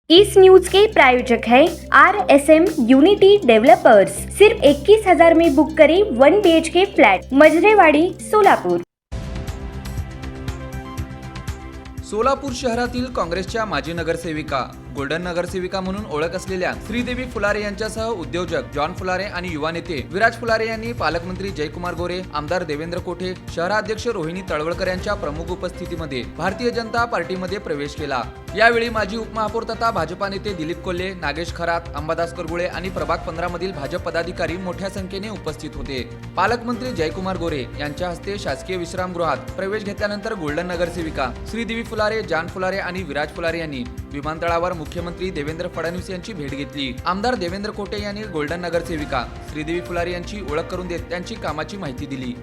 इस news के प्रायोजक है RSM unity developers. सिर्फ 21,000 में बुक करें 1 BHK फ्लैट, मजरेवाडी, सोलापूर। सोलापूर शहरातील काँग्रेसच्या माजी नगरसेविका, गोल्डन नगरसेविका म्हणून ओळख असलेल्या श्रीदेवी फुलारे यांच्यासह उद्योजक जॉन फुलारे आणि युवा नेते विराज फुलारे यांनी पालकमंत्री जयकुमार गोरे, आमदार देवेंद्र कोठे, शहराध्यक्ष रोहिणी तळवळकर यांच्या प्रमुख उपस्थितीमध्ये भारतीय जनता पार्टीमध्ये प्रवेश केला। यावेळी माजी उपमहापौर तथा भाजपा नेते दिलीप कोल्हे, नागेश खरात, अंबादास करगुळे आणि प्रभाग 15 मधील भाजप पदाधिकारी मोठ्या संख्येने उपस्थित होते। पालकमंत्री जयकुमार गोरे यांच्या हस्ते शासकीय विश्रामगृहात प्रवेश घेतल्यानंतर गोल्डन नगरसेविका श्रीदेवी फुलारे, जॉन फुलारे आणि विराज फुलारे यांनी विमानतळावर मुख्यमंत्री देवेंद्र फडणवीस यांची भेट घेतली। आमदार देवेंद्र कोठे यांनी गोल्डन नगरसेविका श्रीदेवी फुलारे यांची ओळख करून देत त्यांची कामाची माहिती दिली।